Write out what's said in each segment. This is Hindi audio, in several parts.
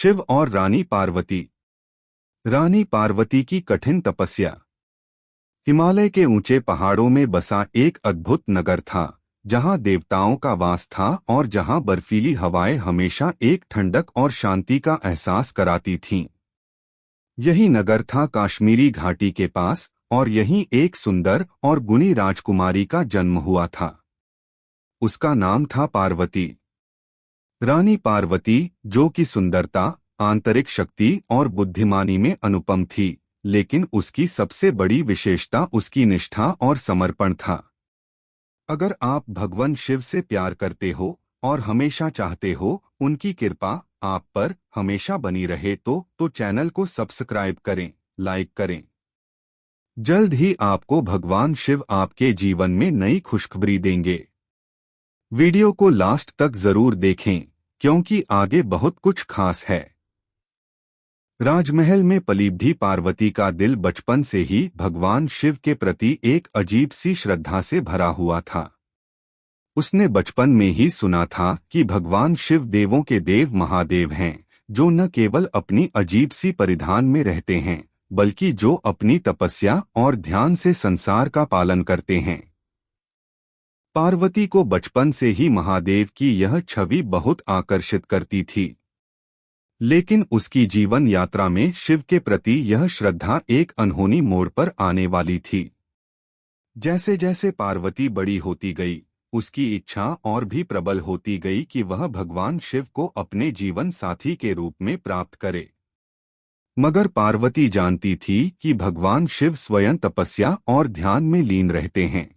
शिव और रानी पार्वती। रानी पार्वती की कठिन तपस्या। हिमालय के ऊंचे पहाड़ों में बसा एक अद्भुत नगर था, जहां देवताओं का वास था और जहां बर्फीली हवाएं हमेशा एक ठंडक और शांति का एहसास कराती थीं। यही नगर था कश्मीरी घाटी के पास, और यहीं एक सुंदर और गुणी राजकुमारी का जन्म हुआ था। उसका नाम था पार्वती। रानी पार्वती, जो कि सुंदरता, आंतरिक शक्ति और बुद्धिमानी में अनुपम थी, लेकिन उसकी सबसे बड़ी विशेषता उसकी निष्ठा और समर्पण था। अगर आप भगवान शिव से प्यार करते हो और हमेशा चाहते हो उनकी कृपा आप पर हमेशा बनी रहे तो चैनल को सब्सक्राइब करें, लाइक करें। जल्द ही आपको भगवान शिव आपके जीवन में नई खुशखबरी देंगे। वीडियो को लास्ट तक जरूर देखें, क्योंकि आगे बहुत कुछ खास है। राजमहल में पली पार्वती का दिल बचपन से ही भगवान शिव के प्रति एक अजीब सी श्रद्धा से भरा हुआ था। उसने बचपन में ही सुना था कि भगवान शिव देवों के देव महादेव हैं, जो न केवल अपनी अजीब सी परिधान में रहते हैं, बल्कि जो अपनी तपस्या और ध्यान से संसार का पालन करते हैं। पार्वती को बचपन से ही महादेव की यह छवि बहुत आकर्षित करती थी, लेकिन उसकी जीवन यात्रा में शिव के प्रति यह श्रद्धा एक अनहोनी मोड़ पर आने वाली थी। जैसे जैसे पार्वती बड़ी होती गई, उसकी इच्छा और भी प्रबल होती गई कि वह भगवान शिव को अपने जीवन साथी के रूप में प्राप्त करे। मगर पार्वती जानती थी कि भगवान शिव स्वयं तपस्या और ध्यान में लीन रहते हैं।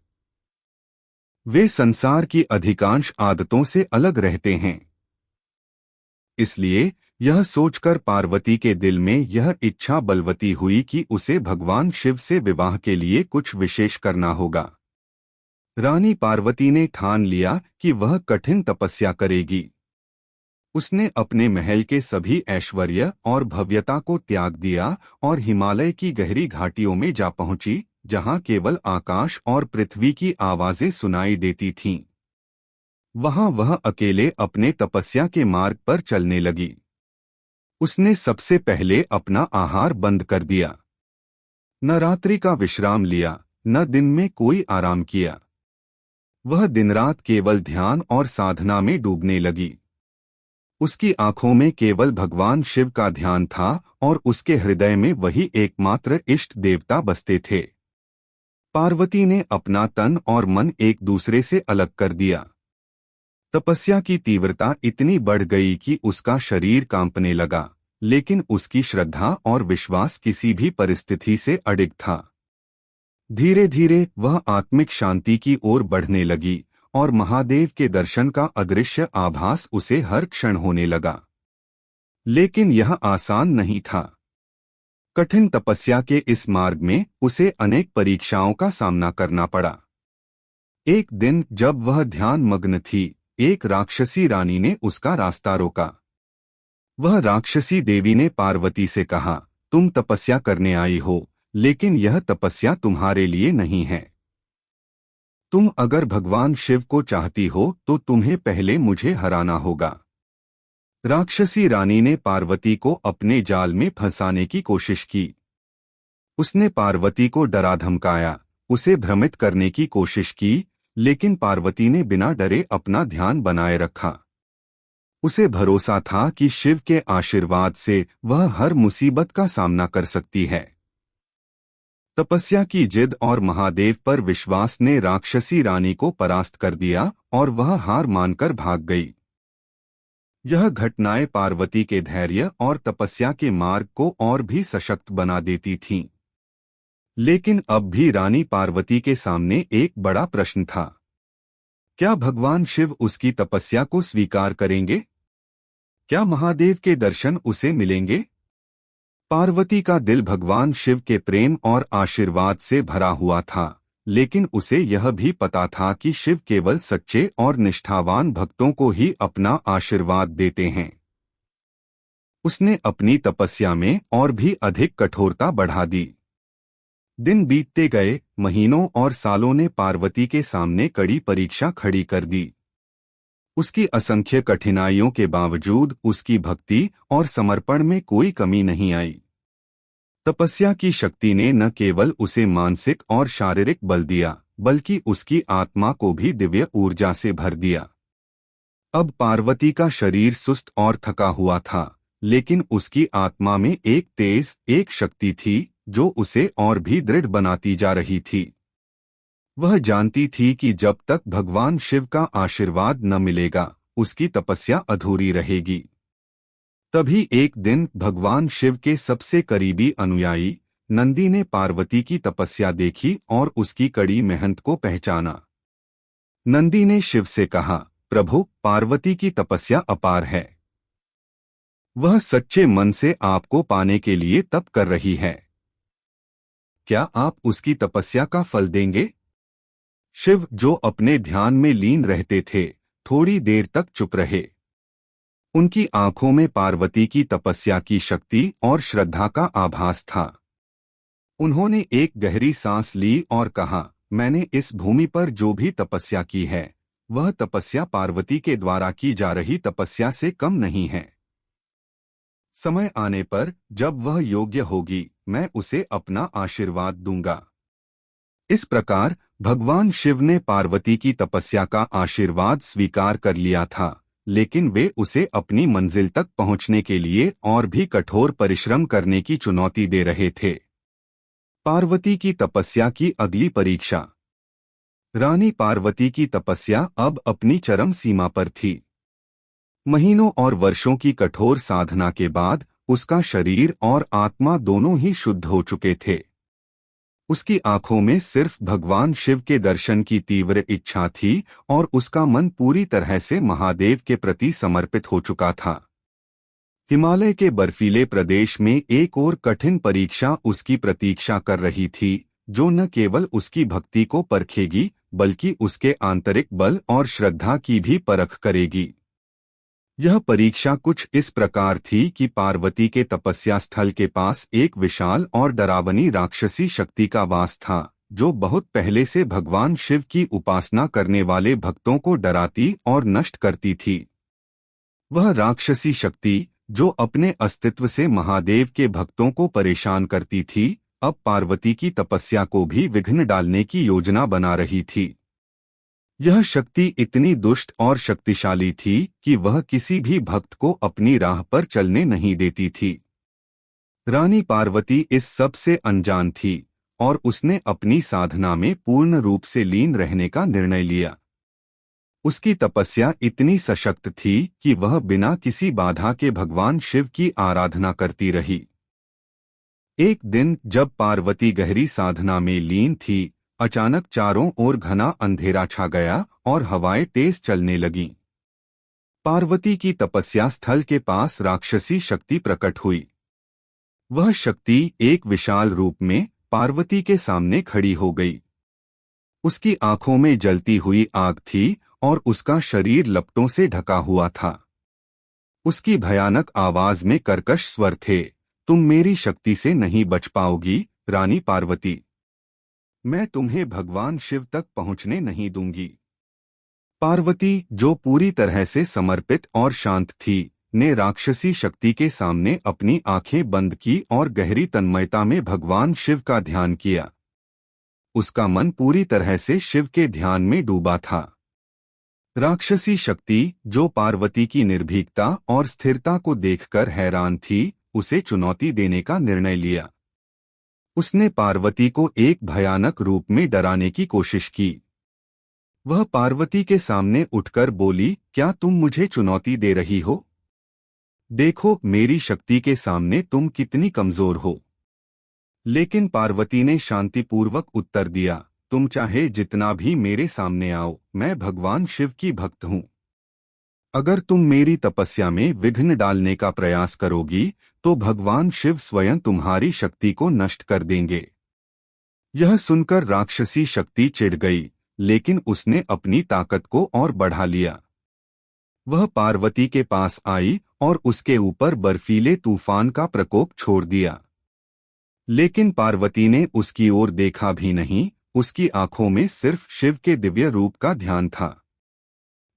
वे संसार की अधिकांश आदतों से अलग रहते हैं। इसलिए यह सोचकर पार्वती के दिल में यह इच्छा बलवती हुई कि उसे भगवान शिव से विवाह के लिए कुछ विशेष करना होगा। रानी पार्वती ने ठान लिया कि वह कठिन तपस्या करेगी। उसने अपने महल के सभी ऐश्वर्य और भव्यता को त्याग दिया और हिमालय की गहरी घाटियों में जा पहुंची, जहां केवल आकाश और पृथ्वी की आवाजें सुनाई देती थीं। वहां वह अकेले अपने तपस्या के मार्ग पर चलने लगी। उसने सबसे पहले अपना आहार बंद कर दिया। न रात्रि का विश्राम लिया, न दिन में कोई आराम किया। वह दिन रात केवल ध्यान और साधना में डूबने लगी। उसकी आंखों में केवल भगवान शिव का ध्यान था और उसके हृदय में वही एकमात्र इष्ट देवता बसते थे। पार्वती ने अपना तन और मन एक दूसरे से अलग कर दिया। तपस्या की तीव्रता इतनी बढ़ गई कि उसका शरीर कांपने लगा, लेकिन उसकी श्रद्धा और विश्वास किसी भी परिस्थिति से अडिग था। धीरे धीरे वह आत्मिक शांति की ओर बढ़ने लगी और महादेव के दर्शन का अदृश्य आभास उसे हर क्षण होने लगा। लेकिन यह आसान नहीं था। कठिन तपस्या के इस मार्ग में उसे अनेक परीक्षाओं का सामना करना पड़ा। एक दिन जब वह ध्यान मग्न थी, एक राक्षसी रानी ने उसका रास्ता रोका। वह राक्षसी देवी ने पार्वती से कहा, तुम तपस्या करने आई हो, लेकिन यह तपस्या तुम्हारे लिए नहीं है। तुम अगर भगवान शिव को चाहती हो तो तुम्हें पहले मुझे हराना होगा। राक्षसी रानी ने पार्वती को अपने जाल में फंसाने की कोशिश की। उसने पार्वती को डरा धमकाया, उसे भ्रमित करने की कोशिश की, लेकिन पार्वती ने बिना डरे अपना ध्यान बनाए रखा। उसे भरोसा था कि शिव के आशीर्वाद से वह हर मुसीबत का सामना कर सकती है। तपस्या की जिद और महादेव पर विश्वास ने राक्षसी रानी को परास्त कर दिया और वह हार मानकर भाग गई। यह घटनाएं पार्वती के धैर्य और तपस्या के मार्ग को और भी सशक्त बना देती थीं। लेकिन अब भी रानी पार्वती के सामने एक बड़ा प्रश्न था। क्या भगवान शिव उसकी तपस्या को स्वीकार करेंगे? क्या महादेव के दर्शन उसे मिलेंगे? पार्वती का दिल भगवान शिव के प्रेम और आशीर्वाद से भरा हुआ था, लेकिन उसे यह भी पता था कि शिव केवल सच्चे और निष्ठावान भक्तों को ही अपना आशीर्वाद देते हैं। उसने अपनी तपस्या में और भी अधिक कठोरता बढ़ा दी। दिन बीतते गए, महीनों और सालों ने पार्वती के सामने कड़ी परीक्षा खड़ी कर दी। उसकी असंख्य कठिनाइयों के बावजूद उसकी भक्ति और समर्पण में कोई कमी नहीं आई। तपस्या की शक्ति ने न केवल उसे मानसिक और शारीरिक बल दिया, बल्कि उसकी आत्मा को भी दिव्य ऊर्जा से भर दिया। अब पार्वती का शरीर सुस्त और थका हुआ था, लेकिन उसकी आत्मा में एक शक्ति थी जो उसे और भी दृढ़ बनाती जा रही थी। वह जानती थी कि जब तक भगवान शिव का आशीर्वाद न मिलेगा, उसकी तपस्या अधूरी रहेगी। तभी एक दिन भगवान शिव के सबसे करीबी अनुयायी नंदी ने पार्वती की तपस्या देखी और उसकी कड़ी मेहनत को पहचाना। नंदी ने शिव से कहा, प्रभु, पार्वती की तपस्या अपार है। वह सच्चे मन से आपको पाने के लिए तप कर रही है। क्या आप उसकी तपस्या का फल देंगे? शिव, जो अपने ध्यान में लीन रहते थे, थोड़ी देर तक चुप रहे। उनकी आंखों में पार्वती की तपस्या की शक्ति और श्रद्धा का आभास था। उन्होंने एक गहरी सांस ली और कहा, मैंने इस भूमि पर जो भी तपस्या की है, वह तपस्या पार्वती के द्वारा की जा रही तपस्या से कम नहीं है। समय आने पर जब वह योग्य होगी, मैं उसे अपना आशीर्वाद दूंगा। इस प्रकार भगवान शिव ने पार्वती की तपस्या का आशीर्वाद स्वीकार कर लिया था, लेकिन वे उसे अपनी मंजिल तक पहुंचने के लिए और भी कठोर परिश्रम करने की चुनौती दे रहे थे। पार्वती की तपस्या की अगली परीक्षा। रानी पार्वती की तपस्या अब अपनी चरम सीमा पर थी। महीनों और वर्षों की कठोर साधना के बाद उसका शरीर और आत्मा दोनों ही शुद्ध हो चुके थे। उसकी आंखों में सिर्फ भगवान शिव के दर्शन की तीव्र इच्छा थी और उसका मन पूरी तरह से महादेव के प्रति समर्पित हो चुका था। हिमालय के बर्फीले प्रदेश में एक और कठिन परीक्षा उसकी प्रतीक्षा कर रही थी, जो न केवल उसकी भक्ति को परखेगी, बल्कि उसके आंतरिक बल और श्रद्धा की भी परख करेगी। यह परीक्षा कुछ इस प्रकार थी कि पार्वती के तपस्या स्थल के पास एक विशाल और डरावनी राक्षसी शक्ति का वास था, जो बहुत पहले से भगवान शिव की उपासना करने वाले भक्तों को डराती और नष्ट करती थी। वह राक्षसी शक्ति, जो अपने अस्तित्व से महादेव के भक्तों को परेशान करती थी, अब पार्वती की तपस्या को भी विघ्न डालने की योजना बना रही थी। यह शक्ति इतनी दुष्ट और शक्तिशाली थी कि वह किसी भी भक्त को अपनी राह पर चलने नहीं देती थी। रानी पार्वती इस सब से अनजान थी और उसने अपनी साधना में पूर्ण रूप से लीन रहने का निर्णय लिया। उसकी तपस्या इतनी सशक्त थी कि वह बिना किसी बाधा के भगवान शिव की आराधना करती रही। एक दिन जब पार्वती गहरी साधना में लीन थी, अचानक चारों ओर घना अंधेरा छा गया और हवाएं तेज चलने लगीं। पार्वती की तपस्या स्थल के पास राक्षसी शक्ति प्रकट हुई। वह शक्ति एक विशाल रूप में पार्वती के सामने खड़ी हो गई। उसकी आंखों में जलती हुई आग थी और उसका शरीर लपटों से ढका हुआ था। उसकी भयानक आवाज में कर्कश स्वर थे, तुम मेरी शक्ति से नहीं बच पाओगी, रानी पार्वती। मैं तुम्हें भगवान शिव तक पहुंचने नहीं दूंगी। पार्वती, जो पूरी तरह से समर्पित और शांत थी, ने राक्षसी शक्ति के सामने अपनी आंखें बंद की और गहरी तन्मयता में भगवान शिव का ध्यान किया। उसका मन पूरी तरह से शिव के ध्यान में डूबा था। राक्षसी शक्ति, जो पार्वती की निर्भीकता और स्थिरता को देखकर हैरान थी, उसे चुनौती देने का निर्णय लिया। उसने पार्वती को एक भयानक रूप में डराने की कोशिश की। वह पार्वती के सामने उठकर बोली, क्या तुम मुझे चुनौती दे रही हो? देखो मेरी शक्ति के सामने तुम कितनी कमजोर हो। लेकिन पार्वती ने शांतिपूर्वक उत्तर दिया, तुम चाहे जितना भी मेरे सामने आओ, मैं भगवान शिव की भक्त हूँ। अगर तुम मेरी तपस्या में विघ्न डालने का प्रयास करोगी, तो भगवान शिव स्वयं तुम्हारी शक्ति को नष्ट कर देंगे। यह सुनकर राक्षसी शक्ति चिढ़ गई, लेकिन उसने अपनी ताकत को और बढ़ा लिया। वह पार्वती के पास आई और उसके ऊपर बर्फीले तूफान का प्रकोप छोड़ दिया। लेकिन पार्वती ने उसकी ओर देखा भी नहीं, उसकी आंखों में सिर्फ शिव के दिव्य रूप का ध्यान था।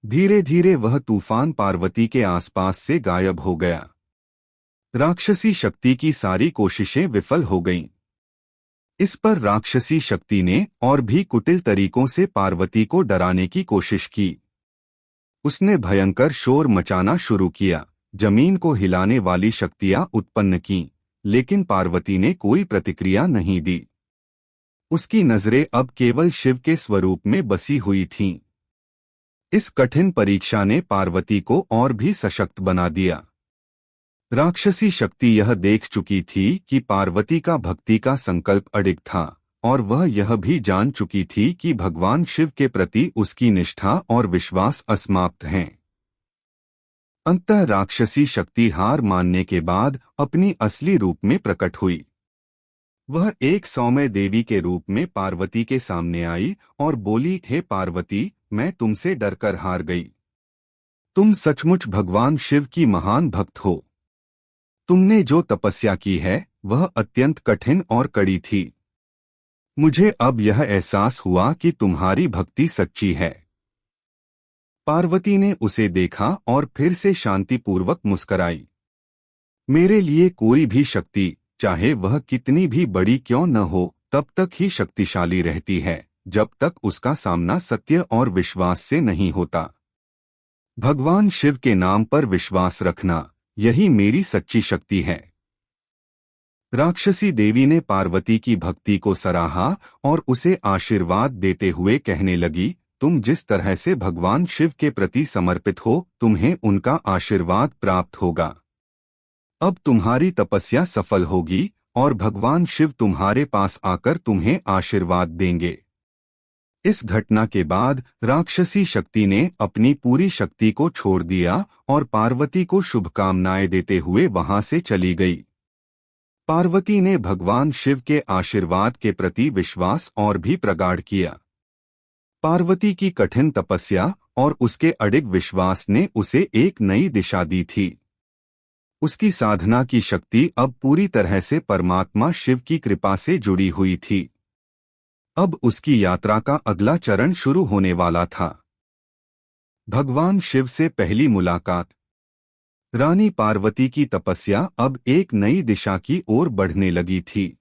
धीरे धीरे वह तूफान पार्वती के आसपास से गायब हो गया। राक्षसी शक्ति की सारी कोशिशें विफल हो गईं। इस पर राक्षसी शक्ति ने और भी कुटिल तरीकों से पार्वती को डराने की कोशिश की। उसने भयंकर शोर मचाना शुरू किया, जमीन को हिलाने वाली शक्तियां उत्पन्न की, लेकिन पार्वती ने कोई प्रतिक्रिया नहीं दी। उसकी नजरें अब केवल शिव के स्वरूप में बसी हुई थीं। इस कठिन परीक्षा ने पार्वती को और भी सशक्त बना दिया। राक्षसी शक्ति यह देख चुकी थी कि पार्वती का भक्ति का संकल्प अडिग था, और वह यह भी जान चुकी थी कि भगवान शिव के प्रति उसकी निष्ठा और विश्वास असमाप्त हैं। अंततः राक्षसी शक्ति हार मानने के बाद अपनी असली रूप में प्रकट हुई। वह एक सौम्य देवी के रूप में पार्वती के सामने आई और बोली, हे पार्वती, मैं तुमसे डरकर हार गई। तुम सचमुच भगवान शिव की महान भक्त हो। तुमने जो तपस्या की है वह अत्यंत कठिन और कड़ी थी। मुझे अब यह एहसास हुआ कि तुम्हारी भक्ति सच्ची है। पार्वती ने उसे देखा और फिर से शांतिपूर्वक मुस्कराई। मेरे लिए कोई भी शक्ति, चाहे वह कितनी भी बड़ी क्यों न हो, तब तक ही शक्तिशाली रहती है जब तक उसका सामना सत्य और विश्वास से नहीं होता। भगवान शिव के नाम पर विश्वास रखना, यही मेरी सच्ची शक्ति है। राक्षसी देवी ने पार्वती की भक्ति को सराहा और उसे आशीर्वाद देते हुए कहने लगी, तुम जिस तरह से भगवान शिव के प्रति समर्पित हो, तुम्हें उनका आशीर्वाद प्राप्त होगा। अब तुम्हारी तपस्या सफल होगी और भगवान शिव तुम्हारे पास आकर तुम्हें आशीर्वाद देंगे। इस घटना के बाद राक्षसी शक्ति ने अपनी पूरी शक्ति को छोड़ दिया और पार्वती को शुभकामनाएं देते हुए वहां से चली गई। पार्वती ने भगवान शिव के आशीर्वाद के प्रति विश्वास और भी प्रगाढ़ किया। पार्वती की कठिन तपस्या और उसके अडिग विश्वास ने उसे एक नई दिशा दी थी। उसकी साधना की शक्ति अब पूरी तरह से परमात्मा शिव की कृपा से जुड़ी हुई थी। अब उसकी यात्रा का अगला चरण शुरू होने वाला था। भगवान शिव से पहली मुलाकात। रानी पार्वती की तपस्या अब एक नई दिशा की ओर बढ़ने लगी थी।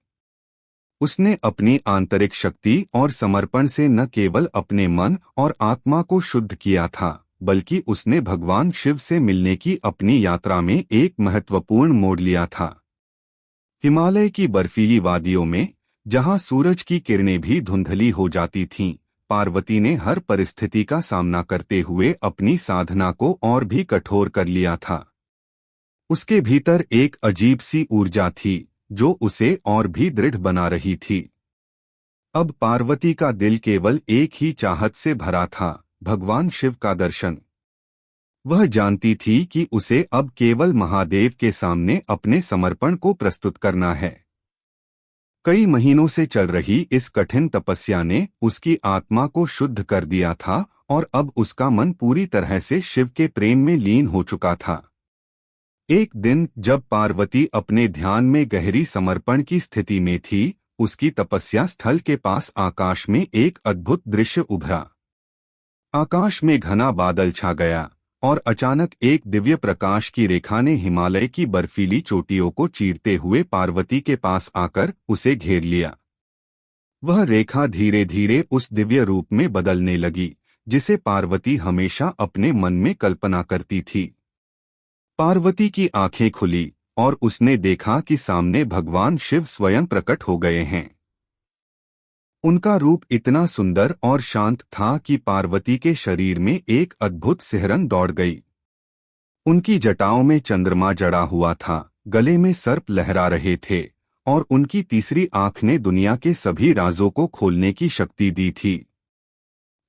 उसने अपनी आंतरिक शक्ति और समर्पण से न केवल अपने मन और आत्मा को शुद्ध किया था, बल्कि उसने भगवान शिव से मिलने की अपनी यात्रा में एक महत्वपूर्ण मोड़ लिया था। हिमालय की बर्फीली वादियों में, जहां सूरज की किरणें भी धुंधली हो जाती थीं, पार्वती ने हर परिस्थिति का सामना करते हुए अपनी साधना को और भी कठोर कर लिया था। उसके भीतर एक अजीब सी ऊर्जा थी जो उसे और भी दृढ़ बना रही थी। अब पार्वती का दिल केवल एक ही चाहत से भरा था, भगवान शिव का दर्शन। वह जानती थी कि उसे अब केवल महादेव के सामने अपने समर्पण को प्रस्तुत करना है। कई महीनों से चल रही इस कठिन तपस्या ने उसकी आत्मा को शुद्ध कर दिया था और अब उसका मन पूरी तरह से शिव के प्रेम में लीन हो चुका था। एक दिन जब पार्वती अपने ध्यान में गहरी समर्पण की स्थिति में थी, उसकी तपस्या स्थल के पास आकाश में एक अद्भुत दृश्य उभरा। आकाश में घना बादल छा गया और अचानक एक दिव्य प्रकाश की रेखा ने हिमालय की बर्फीली चोटियों को चीरते हुए पार्वती के पास आकर उसे घेर लिया। वह रेखा धीरे धीरे उस दिव्य रूप में बदलने लगी जिसे पार्वती हमेशा अपने मन में कल्पना करती थी। पार्वती की आंखें खुली और उसने देखा कि सामने भगवान शिव स्वयं प्रकट हो गए हैं। उनका रूप इतना सुंदर और शांत था कि पार्वती के शरीर में एक अद्भुत सिहरन दौड़ गई। उनकी जटाओं में चंद्रमा जड़ा हुआ था, गले में सर्प लहरा रहे थे और उनकी तीसरी आंख ने दुनिया के सभी राजों को खोलने की शक्ति दी थी।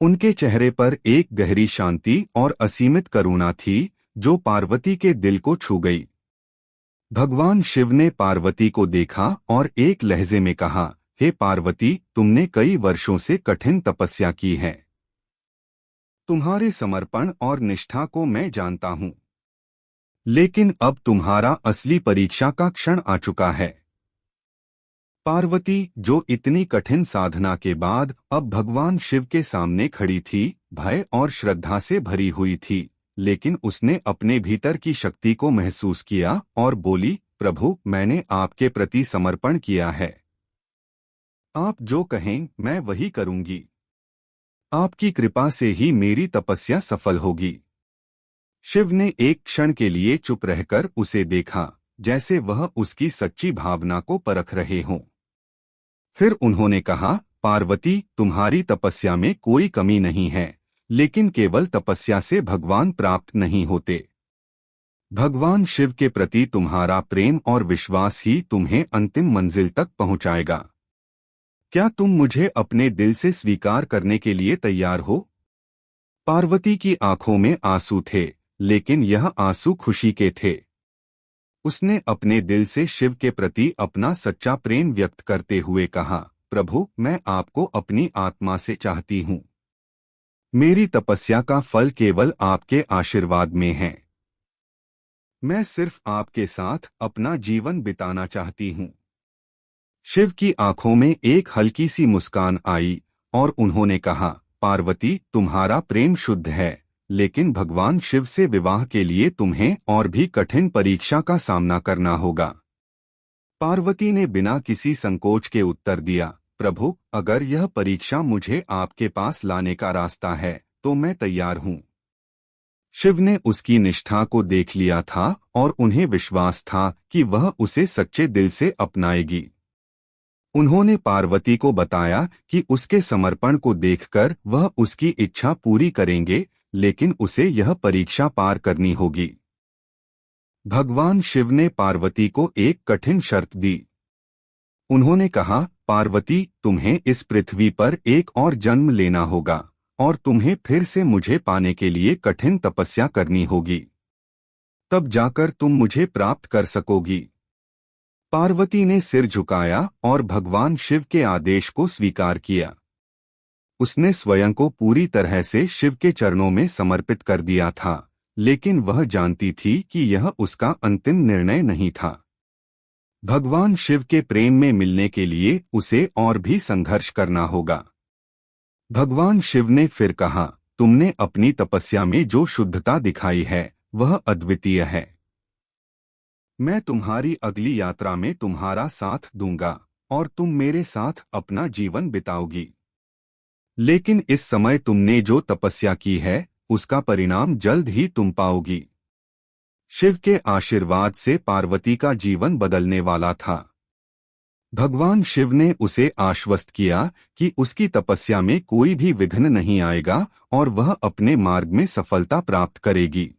उनके चेहरे पर एक गहरी शांति और असीमित करुणा थी जो पार्वती के दिल को छू गई। भगवान शिव ने पार्वती को देखा और एक लहजे में कहा, हे पार्वती, तुमने कई वर्षों से कठिन तपस्या की है। तुम्हारे समर्पण और निष्ठा को मैं जानता हूं, लेकिन अब तुम्हारा असली परीक्षा का क्षण आ चुका है। पार्वती, जो इतनी कठिन साधना के बाद अब भगवान शिव के सामने खड़ी थी, भय और श्रद्धा से भरी हुई थी, लेकिन उसने अपने भीतर की शक्ति को महसूस किया और बोली, प्रभु, मैंने आपके प्रति समर्पण किया है। आप जो कहें मैं वही करूंगी। आपकी कृपा से ही मेरी तपस्या सफल होगी। शिव ने एक क्षण के लिए चुप रहकर उसे देखा, जैसे वह उसकी सच्ची भावना को परख रहे हों। फिर उन्होंने कहा, पार्वती, तुम्हारी तपस्या में कोई कमी नहीं है, लेकिन केवल तपस्या से भगवान प्राप्त नहीं होते। भगवान शिव के प्रति तुम्हारा प्रेम और विश्वास ही तुम्हें अंतिम मंजिल तक पहुंचाएगा। क्या तुम मुझे अपने दिल से स्वीकार करने के लिए तैयार हो? पार्वती की आंखों में आंसू थे, लेकिन यह आंसू खुशी के थे। उसने अपने दिल से शिव के प्रति अपना सच्चा प्रेम व्यक्त करते हुए कहा, प्रभु, मैं आपको अपनी आत्मा से चाहती हूँ। मेरी तपस्या का फल केवल आपके आशीर्वाद में है। मैं सिर्फ आपके साथ अपना जीवन बिताना चाहती हूँ। शिव की आंखों में एक हल्की सी मुस्कान आई और उन्होंने कहा, पार्वती, तुम्हारा प्रेम शुद्ध है, लेकिन भगवान शिव से विवाह के लिए तुम्हें और भी कठिन परीक्षा का सामना करना होगा। पार्वती ने बिना किसी संकोच के उत्तर दिया, प्रभु, अगर यह परीक्षा मुझे आपके पास लाने का रास्ता है तो मैं तैयार हूँ। शिव ने उसकी निष्ठा को देख लिया था और उन्हें विश्वास था कि वह उसे सच्चे दिल से अपनाएगी। उन्होंने पार्वती को बताया कि उसके समर्पण को देखकर वह उसकी इच्छा पूरी करेंगे, लेकिन उसे यह परीक्षा पार करनी होगी। भगवान शिव ने पार्वती को एक कठिन शर्त दी। उन्होंने कहा, पार्वती, तुम्हें इस पृथ्वी पर एक और जन्म लेना होगा और तुम्हें फिर से मुझे पाने के लिए कठिन तपस्या करनी होगी। तब जाकर तुम मुझे प्राप्त कर सकोगी। पार्वती ने सिर झुकाया और भगवान शिव के आदेश को स्वीकार किया। उसने स्वयं को पूरी तरह से शिव के चरणों में समर्पित कर दिया था, लेकिन वह जानती थी कि यह उसका अंतिम निर्णय नहीं था। भगवान शिव के प्रेम में मिलने के लिए उसे और भी संघर्ष करना होगा। भगवान शिव ने फिर कहा, तुमने अपनी तपस्या में जो शुद्धता दिखाई है वह अद्वितीय है। मैं तुम्हारी अगली यात्रा में तुम्हारा साथ दूंगा और तुम मेरे साथ अपना जीवन बिताओगी। लेकिन इस समय तुमने जो तपस्या की है उसका परिणाम जल्द ही तुम पाओगी। शिव के आशीर्वाद से पार्वती का जीवन बदलने वाला था। भगवान शिव ने उसे आश्वस्त किया कि उसकी तपस्या में कोई भी विघ्न नहीं आएगा और वह अपने मार्ग में सफलता प्राप्त करेगी।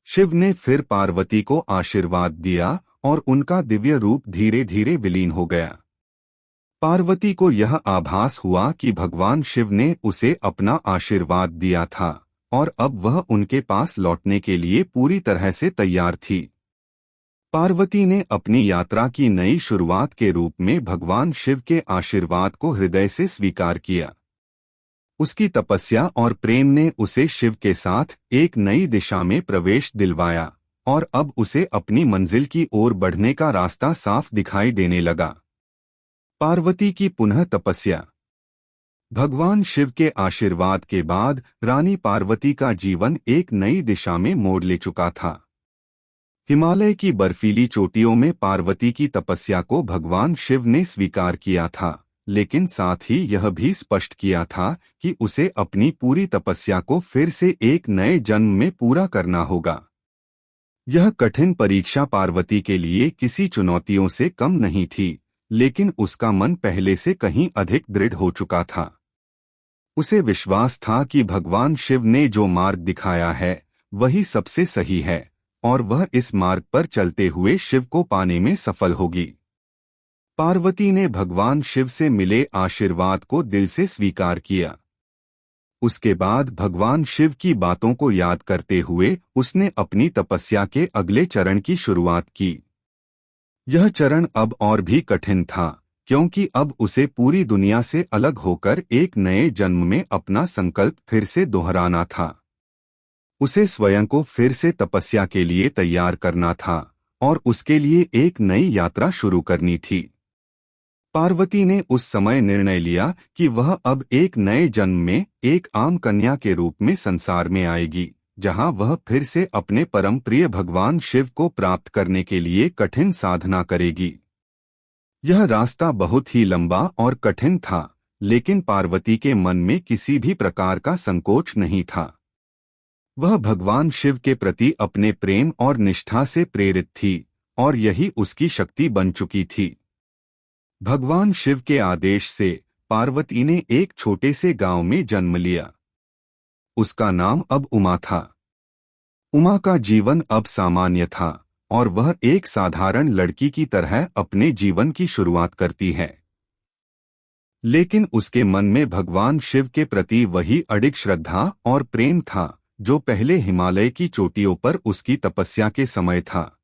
शिव ने फिर पार्वती को आशीर्वाद दिया और उनका दिव्य रूप धीरे धीरे विलीन हो गया। पार्वती को यह आभास हुआ कि भगवान शिव ने उसे अपना आशीर्वाद दिया था और अब वह उनके पास लौटने के लिए पूरी तरह से तैयार थी। पार्वती ने अपनी यात्रा की नई शुरुआत के रूप में भगवान शिव के आशीर्वाद को हृदय से स्वीकार किया। उसकी तपस्या और प्रेम ने उसे शिव के साथ एक नई दिशा में प्रवेश दिलवाया और अब उसे अपनी मंजिल की ओर बढ़ने का रास्ता साफ दिखाई देने लगा। पार्वती की पुनः तपस्या। भगवान शिव के आशीर्वाद के बाद रानी पार्वती का जीवन एक नई दिशा में मोड़ ले चुका था। हिमालय की बर्फीली चोटियों में पार्वती की तपस्या को भगवान शिव ने स्वीकार किया था, लेकिन साथ ही यह भी स्पष्ट किया था कि उसे अपनी पूरी तपस्या को फिर से एक नए जन्म में पूरा करना होगा। यह कठिन परीक्षा पार्वती के लिए किसी चुनौतियों से कम नहीं थी, लेकिन उसका मन पहले से कहीं अधिक दृढ़ हो चुका था। उसे विश्वास था कि भगवान शिव ने जो मार्ग दिखाया है वही सबसे सही है और वह इस मार्ग पर चलते हुए शिव को पाने में सफल होगी। पार्वती ने भगवान शिव से मिले आशीर्वाद को दिल से स्वीकार किया। उसके बाद भगवान शिव की बातों को याद करते हुए उसने अपनी तपस्या के अगले चरण की शुरुआत की। यह चरण अब और भी कठिन था, क्योंकि अब उसे पूरी दुनिया से अलग होकर एक नए जन्म में अपना संकल्प फिर से दोहराना था। उसे स्वयं को फिर से तपस्या के लिए तैयार करना था और उसके लिए एक नई यात्रा शुरू करनी थी। पार्वती ने उस समय निर्णय लिया कि वह अब एक नए जन्म में एक आम कन्या के रूप में संसार में आएगी, जहां वह फिर से अपने परम प्रिय भगवान शिव को प्राप्त करने के लिए कठिन साधना करेगी। यह रास्ता बहुत ही लंबा और कठिन था, लेकिन पार्वती के मन में किसी भी प्रकार का संकोच नहीं था। वह भगवान शिव के प्रति अपने प्रेम और निष्ठा से प्रेरित थी, और यही उसकी शक्ति बन चुकी थी। भगवान शिव के आदेश से पार्वती ने एक छोटे से गांव में जन्म लिया। उसका नाम अब उमा था। उमा का जीवन अब सामान्य था, और वह एक साधारण लड़की की तरह अपने जीवन की शुरुआत करती है। लेकिन उसके मन में भगवान शिव के प्रति वही अडिग श्रद्धा और प्रेम था, जो पहले हिमालय की चोटियों पर उसकी तपस्या के समय था।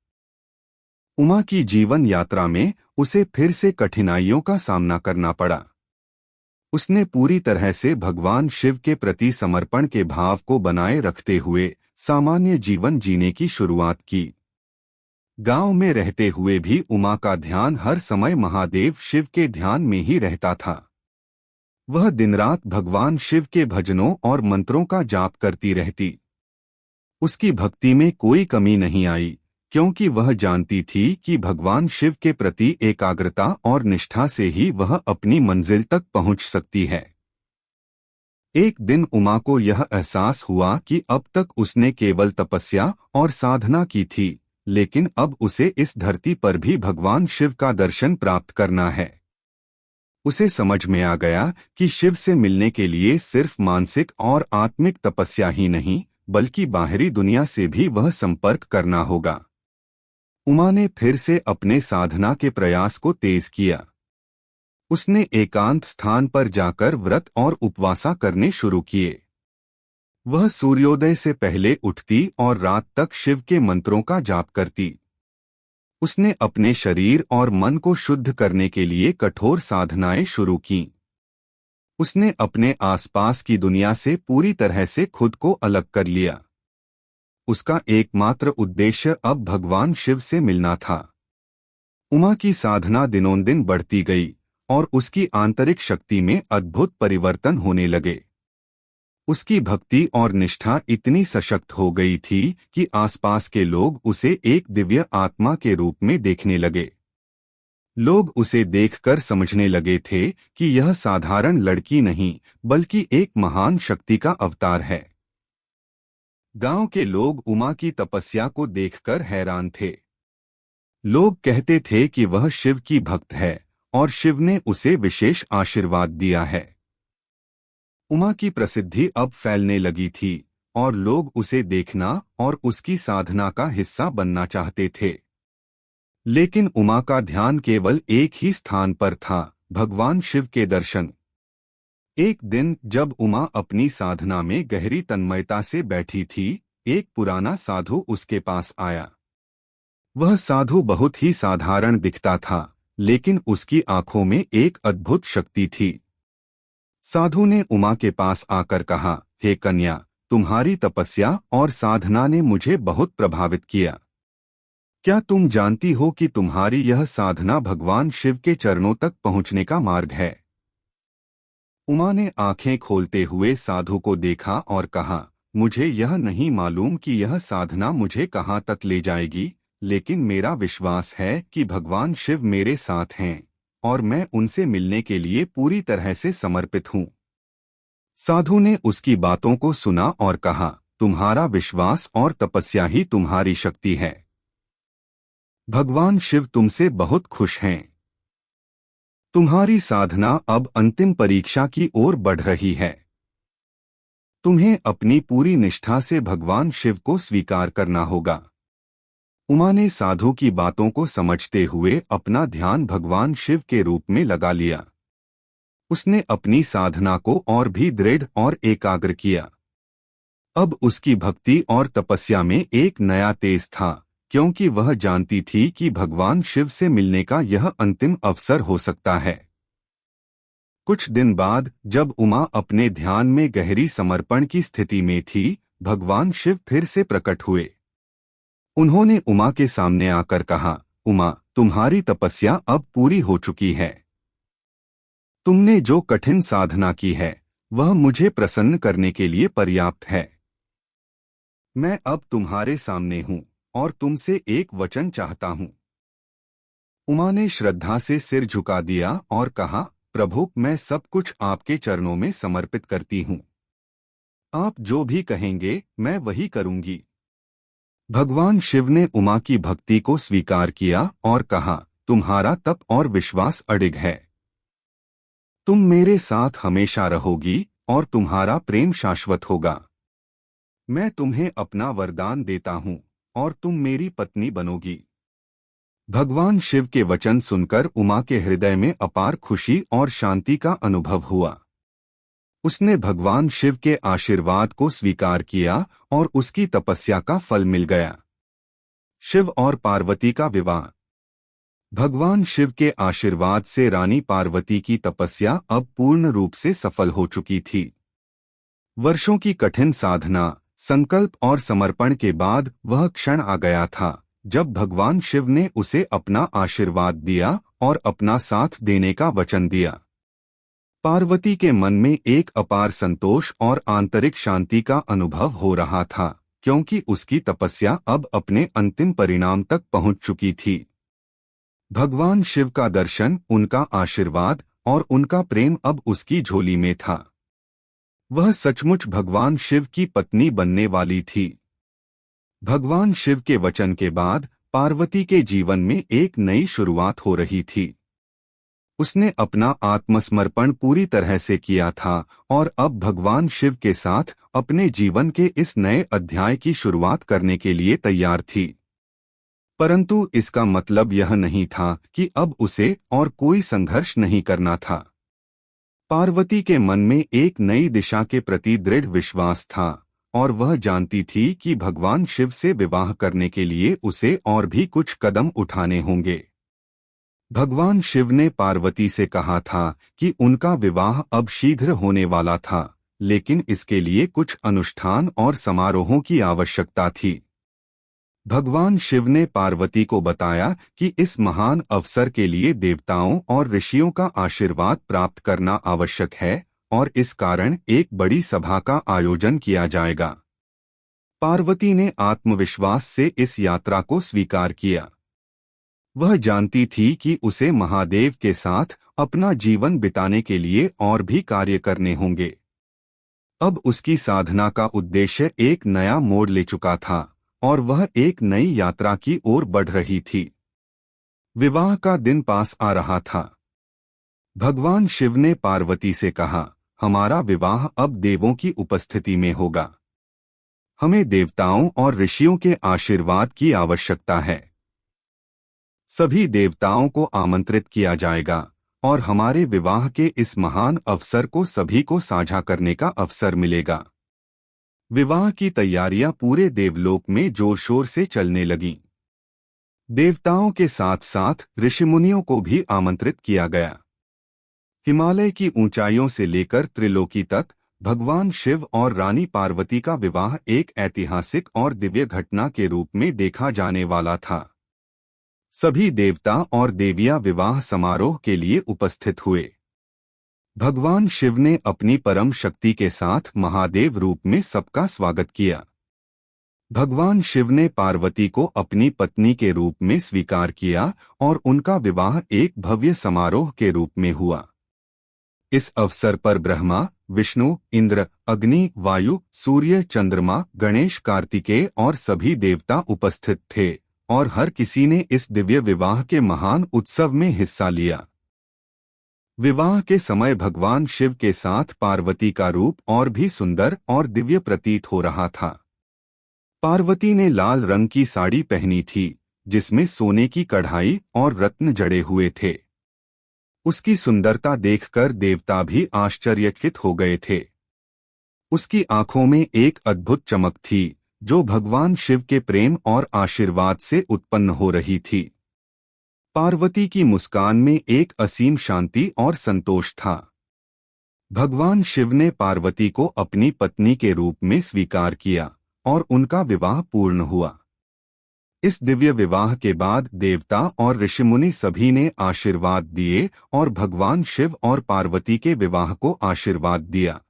उमा की जीवन यात्रा में उसे फिर से कठिनाइयों का सामना करना पड़ा। उसने पूरी तरह से भगवान शिव के प्रति समर्पण के भाव को बनाए रखते हुए सामान्य जीवन जीने की शुरुआत की। गांव में रहते हुए भी उमा का ध्यान हर समय महादेव शिव के ध्यान में ही रहता था। वह दिन रात भगवान शिव के भजनों और मंत्रों का जाप करती रहती। उसकी भक्ति में कोई कमी नहीं आई, क्योंकि वह जानती थी कि भगवान शिव के प्रति एकाग्रता और निष्ठा से ही वह अपनी मंजिल तक पहुंच सकती है। एक दिन उमा को यह एहसास हुआ कि अब तक उसने केवल तपस्या और साधना की थी, लेकिन अब उसे इस धरती पर भी भगवान शिव का दर्शन प्राप्त करना है। उसे समझ में आ गया कि शिव से मिलने के लिए सिर्फ मानसिक और आत्मिक तपस्या ही नहीं, बल्कि बाहरी दुनिया से भी वह संपर्क करना होगा। उमा ने फिर से अपने साधना के प्रयास को तेज किया। उसने एकांत स्थान पर जाकर व्रत और उपवासा करने शुरू किए। वह सूर्योदय से पहले उठती और रात तक शिव के मंत्रों का जाप करती। उसने अपने शरीर और मन को शुद्ध करने के लिए कठोर साधनाएं शुरू कीं। उसने अपने आसपास की दुनिया से पूरी तरह से खुद को अलग कर लिया। उसका एकमात्र उद्देश्य अब भगवान शिव से मिलना था। उमा की साधना दिनों दिन बढ़ती गई, और उसकी आंतरिक शक्ति में अद्भुत परिवर्तन होने लगे। उसकी भक्ति और निष्ठा इतनी सशक्त हो गई थी कि आसपास के लोग उसे एक दिव्य आत्मा के रूप में देखने लगे। लोग उसे देखकर समझने लगे थे कि यह साधारण लड़की नहीं, बल्कि एक महान शक्ति का अवतार है। गांव के लोग उमा की तपस्या को देखकर हैरान थे। लोग कहते थे कि वह शिव की भक्त है, और शिव ने उसे विशेष आशीर्वाद दिया है। उमा की प्रसिद्धि अब फैलने लगी थी, और लोग उसे देखना और उसकी साधना का हिस्सा बनना चाहते थे। लेकिन उमा का ध्यान केवल एक ही स्थान पर था, भगवान शिव के दर्शन। एक दिन जब उमा अपनी साधना में गहरी तन्मयता से बैठी थी, एक पुराना साधु उसके पास आया। वह साधु बहुत ही साधारण दिखता था, लेकिन उसकी आंखों में एक अद्भुत शक्ति थी। साधु ने उमा के पास आकर कहा, हे कन्या, तुम्हारी तपस्या और साधना ने मुझे बहुत प्रभावित किया। क्या तुम जानती हो कि तुम्हारी यह साधना भगवान शिव के चरणों तक पहुंचने का मार्ग है? उमा ने आंखें खोलते हुए साधु को देखा और कहा, मुझे यह नहीं मालूम कि यह साधना मुझे कहाँ तक ले जाएगी, लेकिन मेरा विश्वास है कि भगवान शिव मेरे साथ हैं, और मैं उनसे मिलने के लिए पूरी तरह से समर्पित हूँ। साधु ने उसकी बातों को सुना और कहा, तुम्हारा विश्वास और तपस्या ही तुम्हारी शक्ति है। भगवान शिव तुमसे बहुत खुश हैं। तुम्हारी साधना अब अंतिम परीक्षा की ओर बढ़ रही है। तुम्हें अपनी पूरी निष्ठा से भगवान शिव को स्वीकार करना होगा। उमा ने साधु की बातों को समझते हुए अपना ध्यान भगवान शिव के रूप में लगा लिया। उसने अपनी साधना को और भी दृढ़ और एकाग्र किया। अब उसकी भक्ति और तपस्या में एक नया तेज था, क्योंकि वह जानती थी कि भगवान शिव से मिलने का यह अंतिम अवसर हो सकता है। कुछ दिन बाद जब उमा अपने ध्यान में गहरी समर्पण की स्थिति में थी, भगवान शिव फिर से प्रकट हुए। उन्होंने उमा के सामने आकर कहा, उमा, तुम्हारी तपस्या अब पूरी हो चुकी है। तुमने जो कठिन साधना की है वह मुझे प्रसन्न करने के लिए पर्याप्त है। मैं अब तुम्हारे सामने हूँ और तुमसे एक वचन चाहता हूँ। उमा ने श्रद्धा से सिर झुका दिया और कहा, प्रभु, मैं सब कुछ आपके चरणों में समर्पित करती हूँ। आप जो भी कहेंगे मैं वही करूंगी। भगवान शिव ने उमा की भक्ति को स्वीकार किया और कहा, तुम्हारा तप और विश्वास अडिग है। तुम मेरे साथ हमेशा रहोगी और तुम्हारा प्रेम शाश्वत होगा। मैं तुम्हें अपना वरदान देता हूँ और तुम मेरी पत्नी बनोगी। भगवान शिव के वचन सुनकर उमा के हृदय में अपार खुशी और शांति का अनुभव हुआ। उसने भगवान शिव के आशीर्वाद को स्वीकार किया और उसकी तपस्या का फल मिल गया। शिव और पार्वती का विवाह। भगवान शिव के आशीर्वाद से रानी पार्वती की तपस्या अब पूर्ण रूप से सफल हो चुकी थी। वर्षों की कठिन साधना, संकल्प और समर्पण के बाद वह क्षण आ गया था जब भगवान शिव ने उसे अपना आशीर्वाद दिया और अपना साथ देने का वचन दिया। पार्वती के मन में एक अपार संतोष और आंतरिक शांति का अनुभव हो रहा था, क्योंकि उसकी तपस्या अब अपने अंतिम परिणाम तक पहुंच चुकी थी। भगवान शिव का दर्शन, उनका आशीर्वाद और उनका प्रेम अब उसकी झोली में था। वह सचमुच भगवान शिव की पत्नी बनने वाली थी। भगवान शिव के वचन के बाद पार्वती के जीवन में एक नई शुरुआत हो रही थी। उसने अपना आत्मसमर्पण पूरी तरह से किया था और अब भगवान शिव के साथ अपने जीवन के इस नए अध्याय की शुरुआत करने के लिए तैयार थी। परंतु इसका मतलब यह नहीं था कि अब उसे और कोई संघर्ष नहीं करना था। पार्वती के मन में एक नई दिशा के प्रति दृढ़ विश्वास था और वह जानती थी कि भगवान शिव से विवाह करने के लिए उसे और भी कुछ कदम उठाने होंगे। भगवान शिव ने पार्वती से कहा था कि उनका विवाह अब शीघ्र होने वाला था, लेकिन इसके लिए कुछ अनुष्ठान और समारोहों की आवश्यकता थी। भगवान शिव ने पार्वती को बताया कि इस महान अवसर के लिए देवताओं और ऋषियों का आशीर्वाद प्राप्त करना आवश्यक है और इस कारण एक बड़ी सभा का आयोजन किया जाएगा। पार्वती ने आत्मविश्वास से इस यात्रा को स्वीकार किया। वह जानती थी कि उसे महादेव के साथ अपना जीवन बिताने के लिए और भी कार्य करने होंगे। अब उसकी साधना का उद्देश्य एक नया मोड़ ले चुका था और वह एक नई यात्रा की ओर बढ़ रही थी। विवाह का दिन पास आ रहा था। भगवान शिव ने पार्वती से कहा, हमारा विवाह अब देवों की उपस्थिति में होगा। हमें देवताओं और ऋषियों के आशीर्वाद की आवश्यकता है। सभी देवताओं को आमंत्रित किया जाएगा और हमारे विवाह के इस महान अवसर को सभी को साझा करने का अवसर मिलेगा। विवाह की तैयारियां पूरे देवलोक में जोर शोर से चलने लगीं। देवताओं के साथ साथ ऋषिमुनियों को भी आमंत्रित किया गया। हिमालय की ऊंचाइयों से लेकर त्रिलोकी तक भगवान शिव और रानी पार्वती का विवाह एक ऐतिहासिक और दिव्य घटना के रूप में देखा जाने वाला था। सभी देवता और देवियां विवाह समारोह के लिए उपस्थित हुए। भगवान शिव ने अपनी परम शक्ति के साथ महादेव रूप में सबका स्वागत किया। भगवान शिव ने पार्वती को अपनी पत्नी के रूप में स्वीकार किया और उनका विवाह एक भव्य समारोह के रूप में हुआ। इस अवसर पर ब्रह्मा, विष्णु, इंद्र, अग्नि, वायु, सूर्य, चंद्रमा, गणेश, कार्तिकेय और सभी देवता उपस्थित थे और हर किसी ने इस दिव्य विवाह के महान उत्सव में हिस्सा लिया। विवाह के समय भगवान शिव के साथ पार्वती का रूप और भी सुंदर और दिव्य प्रतीत हो रहा था। पार्वती ने लाल रंग की साड़ी पहनी थी जिसमें सोने की कढ़ाई और रत्न जड़े हुए थे। उसकी सुंदरता देखकर देवता भी आश्चर्यचकित हो गए थे। उसकी आंखों में एक अद्भुत चमक थी जो भगवान शिव के प्रेम और आशीर्वाद से उत्पन्न हो रही थी। पार्वती की मुस्कान में एक असीम शांति और संतोष था। भगवान शिव ने पार्वती को अपनी पत्नी के रूप में स्वीकार किया और उनका विवाह पूर्ण हुआ। इस दिव्य विवाह के बाद देवता और ऋषिमुनि सभी ने आशीर्वाद दिए और भगवान शिव और पार्वती के विवाह को आशीर्वाद दिया।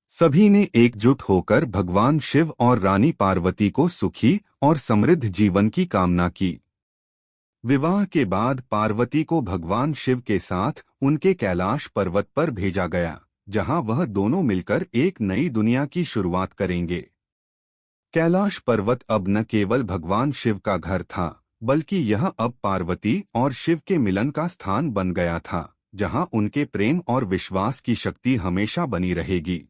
सभी ने एकजुट होकर भगवान शिव और रानी पार्वती को सुखी और समृद्ध जीवन की कामना की। विवाह के बाद पार्वती को भगवान शिव के साथ उनके कैलाश पर्वत पर भेजा गया, जहां वह दोनों मिलकर एक नई दुनिया की शुरुआत करेंगे। कैलाश पर्वत अब न केवल भगवान शिव का घर था, बल्कि यह अब पार्वती और शिव के मिलन का स्थान बन गया था, जहां उनके प्रेम और विश्वास की शक्ति हमेशा बनी रहेगी।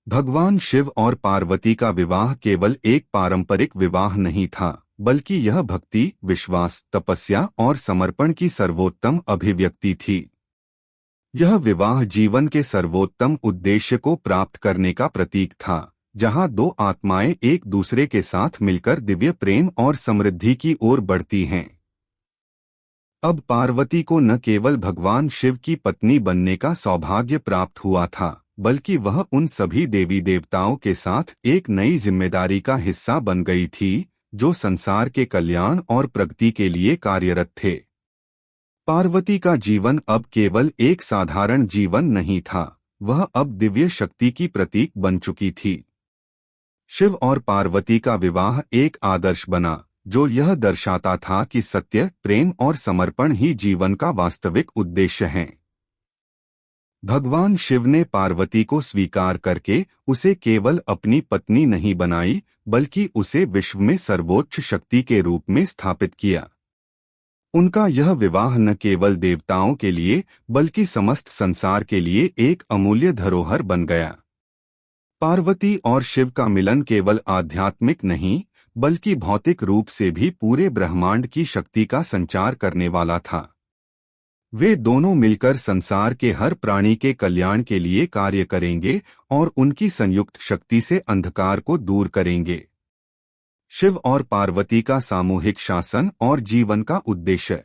भगवान शिव और पार्वती का विवाह केवल एक पारंपरिक विवाह नहीं था, बल्कि यह भक्ति, विश्वास, तपस्या और समर्पण की सर्वोत्तम अभिव्यक्ति थी। यह विवाह जीवन के सर्वोत्तम उद्देश्य को प्राप्त करने का प्रतीक था, जहां दो आत्माएं एक दूसरे के साथ मिलकर दिव्य प्रेम और समृद्धि की ओर बढ़ती हैं। अब पार्वती को न केवल भगवान शिव की पत्नी बनने का सौभाग्य प्राप्त हुआ था, बल्कि वह उन सभी देवी देवताओं के साथ एक नई जिम्मेदारी का हिस्सा बन गई थी, जो संसार के कल्याण और प्रगति के लिए कार्यरत थे। पार्वती का जीवन अब केवल एक साधारण जीवन नहीं था, वह अब दिव्य शक्ति की प्रतीक बन चुकी थी। शिव और पार्वती का विवाह एक आदर्श बना, जो यह दर्शाता था कि सत्य, प्रेम और समर्पण ही जीवन का वास्तविक उद्देश्य हैं। भगवान शिव ने पार्वती को स्वीकार करके उसे केवल अपनी पत्नी नहीं बनाई, बल्कि उसे विश्व में सर्वोच्च शक्ति के रूप में स्थापित किया। उनका यह विवाह न केवल देवताओं के लिए, बल्कि समस्त संसार के लिए एक अमूल्य धरोहर बन गया। पार्वती और शिव का मिलन केवल आध्यात्मिक नहीं, बल्कि भौतिक रूप से भी पूरे ब्रह्मांड की शक्ति का संचार करने वाला था। वे दोनों मिलकर संसार के हर प्राणी के कल्याण के लिए कार्य करेंगे और उनकी संयुक्त शक्ति से अंधकार को दूर करेंगे। शिव और पार्वती का सामूहिक शासन और जीवन का उद्देश्य।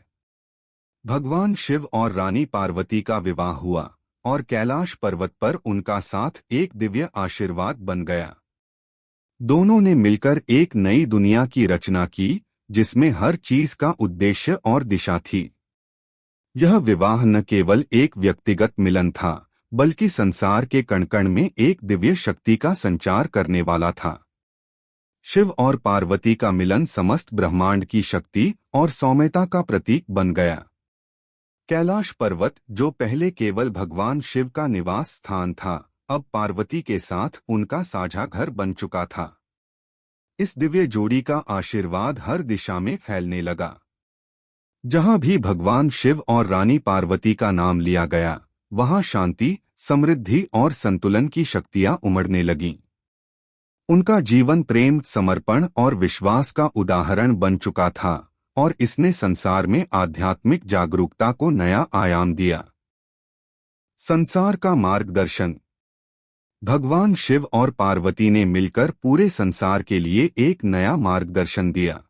भगवान शिव और रानी पार्वती का विवाह हुआ और कैलाश पर्वत पर उनका साथ एक दिव्य आशीर्वाद बन गया। दोनों ने मिलकर एक नई दुनिया की रचना की, जिसमें हर चीज का उद्देश्य और दिशा थी। यह विवाह न केवल एक व्यक्तिगत मिलन था, बल्कि संसार के कण-कण में एक दिव्य शक्ति का संचार करने वाला था। शिव और पार्वती का मिलन समस्त ब्रह्मांड की शक्ति और सौम्यता का प्रतीक बन गया। कैलाश पर्वत, जो पहले केवल भगवान शिव का निवास स्थान था, अब पार्वती के साथ उनका साझा घर बन चुका था। इस दिव्य जोड़ी का आशीर्वाद हर दिशा में फैलने लगा। जहां भी भगवान शिव और रानी पार्वती का नाम लिया गया, वहां शांति, समृद्धि और संतुलन की शक्तियां उमड़ने लगीं। उनका जीवन प्रेम, समर्पण और विश्वास का उदाहरण बन चुका था और इसने संसार में आध्यात्मिक जागरूकता को नया आयाम दिया। संसार का मार्गदर्शन। भगवान शिव और पार्वती ने मिलकर पूरे संसार के लिए एक नया मार्गदर्शन दिया।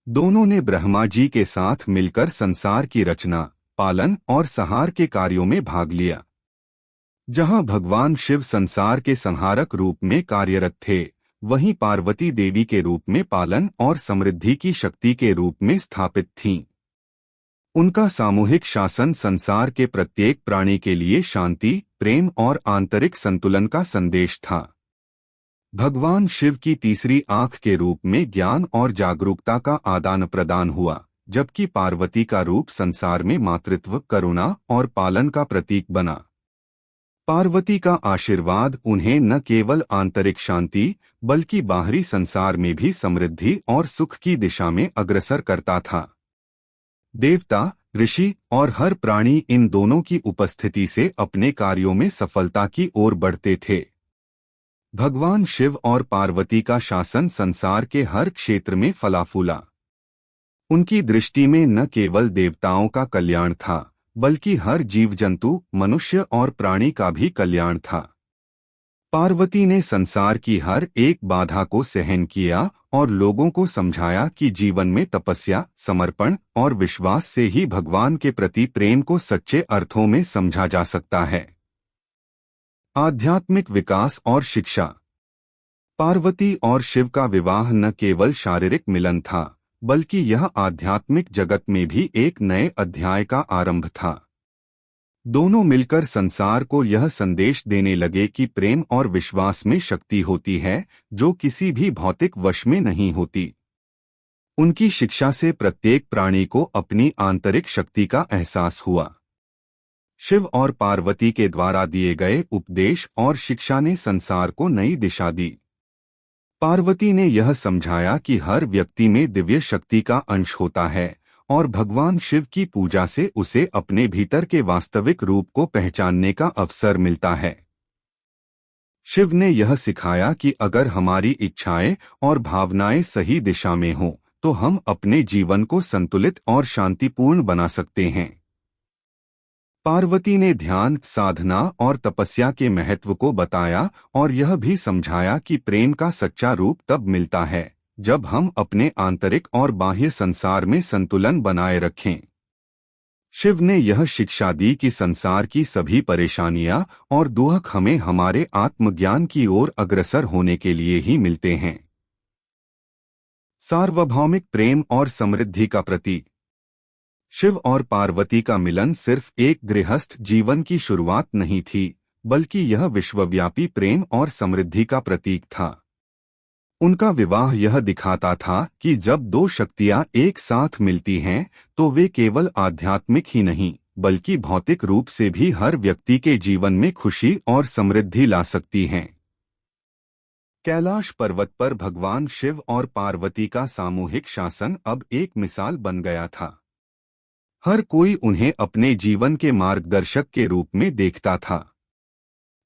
दोनों ने ब्रह्मा जी के साथ मिलकर संसार की रचना, पालन और संहार के कार्यों में भाग लिया। जहां भगवान शिव संसार के संहारक रूप में कार्यरत थे, वहीं पार्वती देवी के रूप में पालन और समृद्धि की शक्ति के रूप में स्थापित थीं। उनका सामूहिक शासन संसार के प्रत्येक प्राणी के लिए शांति, प्रेम और आंतरिक संतुलन का संदेश था। भगवान शिव की तीसरी आंख के रूप में ज्ञान और जागरूकता का आदान प्रदान हुआ, जबकि पार्वती का रूप संसार में मातृत्व, करुणा और पालन का प्रतीक बना। पार्वती का आशीर्वाद उन्हें न केवल आंतरिक शांति, बल्कि बाहरी संसार में भी समृद्धि और सुख की दिशा में अग्रसर करता था। देवता, ऋषि और हर प्राणी इन दोनों की उपस्थिति से अपने कार्यों में सफलता की ओर बढ़ते थे। भगवान शिव और पार्वती का शासन संसार के हर क्षेत्र में फला फूला। उनकी दृष्टि में न केवल देवताओं का कल्याण था, बल्कि हर जीव जंतु, मनुष्य और प्राणी का भी कल्याण था। पार्वती ने संसार की हर एक बाधा को सहन किया और लोगों को समझाया कि जीवन में तपस्या, समर्पण और विश्वास से ही भगवान के प्रति प्रेम को सच्चे अर्थों में समझा जा सकता है। आध्यात्मिक विकास और शिक्षा। पार्वती और शिव का विवाह न केवल शारीरिक मिलन था, बल्कि यह आध्यात्मिक जगत में भी एक नए अध्याय का आरंभ था। दोनों मिलकर संसार को यह संदेश देने लगे कि प्रेम और विश्वास में शक्ति होती है, जो किसी भी भौतिक वश में नहीं होती। उनकी शिक्षा से प्रत्येक प्राणी को अपनी आंतरिक शक्ति का एहसास हुआ। शिव और पार्वती के द्वारा दिए गए उपदेश और शिक्षा ने संसार को नई दिशा दी। पार्वती ने यह समझाया कि हर व्यक्ति में दिव्य शक्ति का अंश होता है और भगवान शिव की पूजा से उसे अपने भीतर के वास्तविक रूप को पहचानने का अवसर मिलता है। शिव ने यह सिखाया कि अगर हमारी इच्छाएं और भावनाएं सही दिशा में हों, तो हम अपने जीवन को संतुलित और शांतिपूर्ण बना सकते हैं। पार्वती ने ध्यान, साधना और तपस्या के महत्व को बताया और यह भी समझाया कि प्रेम का सच्चा रूप तब मिलता है जब हम अपने आंतरिक और बाह्य संसार में संतुलन बनाए रखें। शिव ने यह शिक्षा दी कि संसार की सभी परेशानियां और दुख हमें हमारे आत्मज्ञान की ओर अग्रसर होने के लिए ही मिलते हैं। सार्वभौमिक प्रेम और समृद्धि का प्रतीक। शिव और पार्वती का मिलन सिर्फ एक गृहस्थ जीवन की शुरुआत नहीं थी, बल्कि यह विश्वव्यापी प्रेम और समृद्धि का प्रतीक था। उनका विवाह यह दिखाता था कि जब दो शक्तियां एक साथ मिलती हैं, तो वे केवल आध्यात्मिक ही नहीं, बल्कि भौतिक रूप से भी हर व्यक्ति के जीवन में खुशी और समृद्धि ला सकती हैं। कैलाश पर्वत पर भगवान शिव और पार्वती का सामूहिक शासन अब एक मिसाल बन गया था। हर कोई उन्हें अपने जीवन के मार्गदर्शक के रूप में देखता था।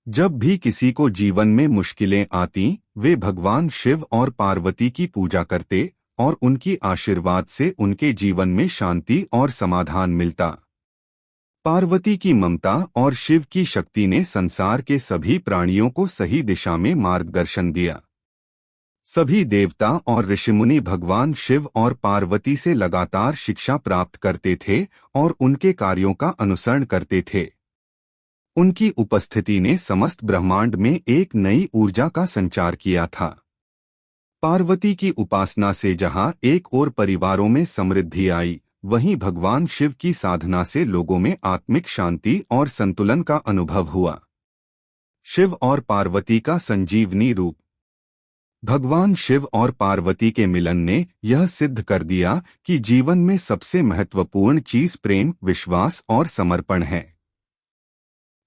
जब भी किसी को जीवन में मुश्किलें आती, वे भगवान शिव और पार्वती की पूजा करते और उनकी आशीर्वाद से उनके जीवन में शांति और समाधान मिलता। पार्वती की ममता और शिव की शक्ति ने संसार के सभी प्राणियों को सही दिशा में मार्गदर्शन दिया। सभी देवता और ऋषिमुनि भगवान शिव और पार्वती से लगातार शिक्षा प्राप्त करते थे और उनके कार्यों का अनुसरण करते थे। उनकी उपस्थिति ने समस्त ब्रह्मांड में एक नई ऊर्जा का संचार किया था। पार्वती की उपासना से जहां एक ओर परिवारों में समृद्धि आई, वहीं भगवान शिव की साधना से लोगों में आत्मिक शांति और संतुलन का अनुभव हुआ। शिव और पार्वती का संजीवनी रूप। भगवान शिव और पार्वती के मिलन ने यह सिद्ध कर दिया कि जीवन में सबसे महत्वपूर्ण चीज प्रेम, विश्वास और समर्पण है।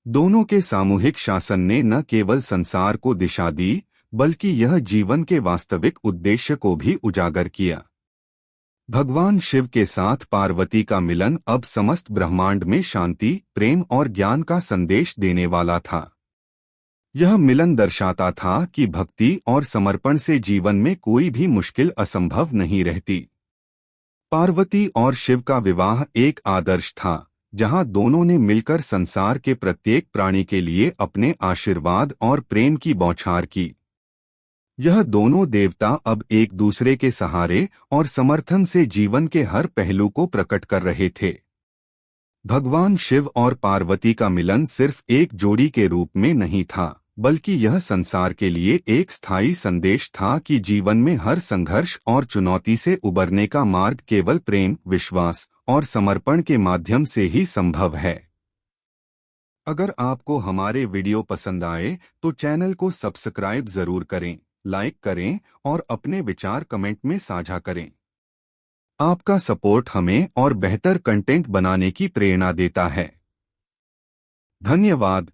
दोनों के सामूहिक शासन ने न केवल संसार को दिशा दी, बल्कि यह जीवन के वास्तविक उद्देश्य को भी उजागर किया। भगवान शिव के साथ पार्वती का मिलन अब समस्त ब्रह्मांड में शांति, प्रेम और ज्ञान का संदेश देने वाला था। यह मिलन दर्शाता था कि भक्ति और समर्पण से जीवन में कोई भी मुश्किल असंभव नहीं रहती। पार्वती और शिव का विवाह एक आदर्श था, जहां दोनों ने मिलकर संसार के प्रत्येक प्राणी के लिए अपने आशीर्वाद और प्रेम की बौछार की। यह दोनों देवता अब एक दूसरे के सहारे और समर्थन से जीवन के हर पहलू को प्रकट कर रहे थे। भगवान शिव और पार्वती का मिलन सिर्फ एक जोड़ी के रूप में नहीं था, बल्कि यह संसार के लिए एक स्थायी संदेश था कि जीवन में हर संघर्ष और चुनौती से उबरने का मार्ग केवल प्रेम, विश्वास और समर्पण के माध्यम से ही संभव है। अगर आपको हमारे वीडियो पसंद आए तो चैनल को सब्सक्राइब जरूर करें, लाइक करें और अपने विचार कमेंट में साझा करें। आपका सपोर्ट हमें और बेहतर कंटेंट बनाने की प्रेरणा देता है। धन्यवाद।